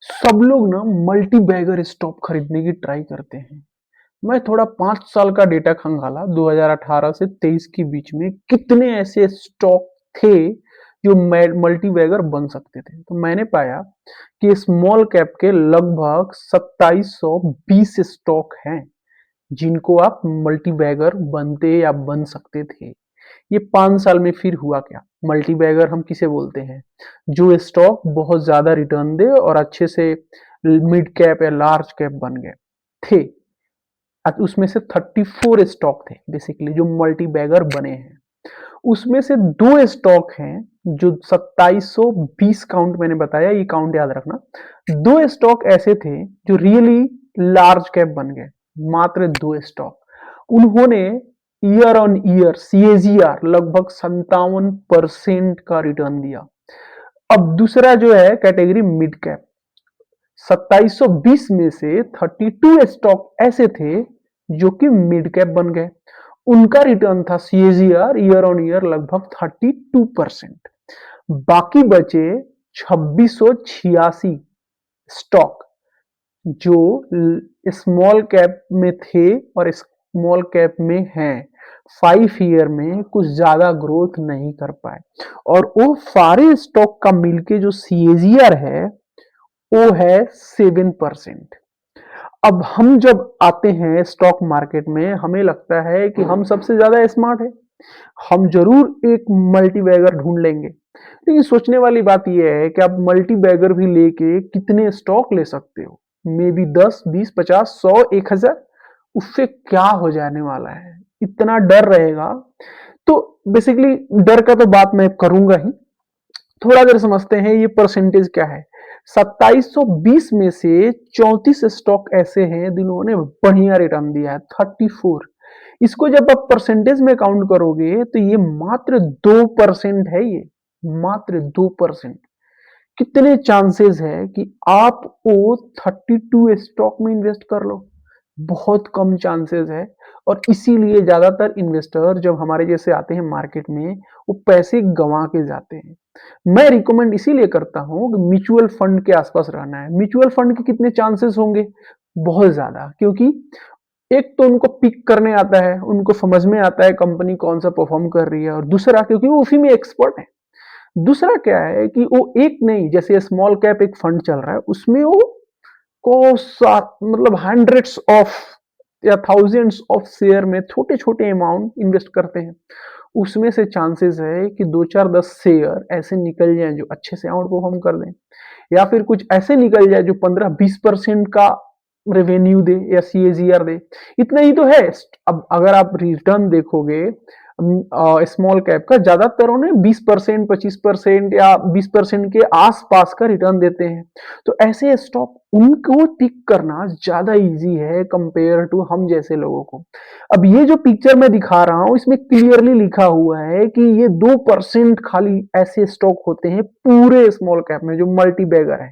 सब लोग ना मल्टी बैगर स्टॉक खरीदने की ट्राई करते हैं। मैं थोड़ा 5 साल का डेटा खंगाला 2018 से 23 के बीच में कितने ऐसे स्टॉक थे जो मल्टी बैगर बन सकते थे। तो मैंने पाया कि स्मॉल कैप के लगभग 2720 स्टॉक हैं जिनको आप मल्टी बैगर बनते या बन सकते थे। ये 5 साल में फिर हुआ क्या? मल्टी बैगर हम किसे बोलते हैं? जो स्टॉक बहुत ज्यादा रिटर्न दे और अच्छे से मिड कैप या लार्ज कैप बन गए थे। उसमें से 34 स्टॉक थे बेसिकली जो मल्टी बैगर बने हैं। उसमें से दो स्टॉक हैं जो 2720 काउंट मैंने बताया, ये काउंट याद रखना। दो स्टॉक ऐसे थे जो रियली लार्ज कैप बन गए। मात्र दो स्टॉक उन्होंने ईयर ऑन ईयर सीएजीआर लगभग 57% का रिटर्न दिया। अब दूसरा जो है कैटेगरी मिड कैप, 2720 में से 32 स्टॉक ऐसे थे जो कि मिड कैप बन गए। उनका रिटर्न था सीएजीआर ईयर ऑन ईयर लगभग 32%। बाकी बचे 2686 स्टॉक जो स्मॉल कैप में थे और स्मॉल कैप में हैं। 5 ईयर में कुछ ज्यादा ग्रोथ नहीं कर पाए और वो सारे स्टॉक का मिलके जो सीएजीआर है वो है 7%। अब हम जब आते हैं स्टॉक मार्केट में हमें लगता है कि हम सबसे ज्यादा स्मार्ट है, हम जरूर एक मल्टी बैगर ढूंढ लेंगे। लेकिन सोचने वाली बात यह है कि आप मल्टी बैगर भी लेके कितने स्टॉक ले सकते हो? May be 10, 20, 50, 100, 1000। उससे क्या हो जाने वाला है? इतना डर रहेगा। तो बेसिकली डर का तो बात मैं करूंगा ही। थोड़ा देर समझते हैं ये परसेंटेज क्या है। 2720 में से 34 स्टॉक ऐसे हैं जिन्होंने बढ़िया रिटर्न दिया है, 34। इसको जब आप परसेंटेज में काउंट करोगे तो ये मात्र 2% है। ये मात्र 2%। कितने चांसेस है कि आप वो 32 स्टॉक में इन्वेस्ट कर लो? बहुत कम चांसेस है। और इसीलिए ज्यादातर इन्वेस्टर जब हमारे जैसे आते हैं मार्केट में वो पैसे गंवा के जाते हैं। मैं रिकमेंड इसीलिए करता हूं कि म्यूचुअल फंड के आसपास रहना है। म्यूचुअल फंड के कितने चांसेस होंगे? बहुत ज्यादा, क्योंकि एक तो उनको पिक करने आता है, उनको समझ में आता है कंपनी कौन सा परफॉर्म कर रही है, और दूसरा क्योंकि वो उसी में एक्सपर्ट है। दूसरा क्या है कि वो एक नहीं, जैसे स्मॉल कैप एक फंड चल रहा है उसमें वो मतलब हंड्रेड्स ऑफ या थाउजेंड्स ऑफ शेयर में छोटे छोटे अमाउंट इन्वेस्ट करते हैं। उसमें से चांसेस है कि 2, 4, 10 शेयर ऐसे निकल जाएं जो अच्छे से आउट परफॉर्म कर दें, या फिर कुछ ऐसे निकल जाए जो 15-20% का रेवेन्यू दे या सीएजीआर दे। इतना ही तो है। अब अगर आप रिटर्न देखोगे स्मॉल कैप का, ज्यादातर उन्हें 20%, 25% या 20% के आसपास का रिटर्न देते हैं। तो ऐसे स्टॉक उनको पिक करना ज्यादा इजी है कंपेयर टू हम जैसे लोगों को। अब ये जो पिक्चर मैं दिखा रहा हूं इसमें क्लियरली लिखा हुआ है कि ये 2% खाली ऐसे स्टॉक होते हैं पूरे स्मॉल कैप में जो मल्टी बैगर है।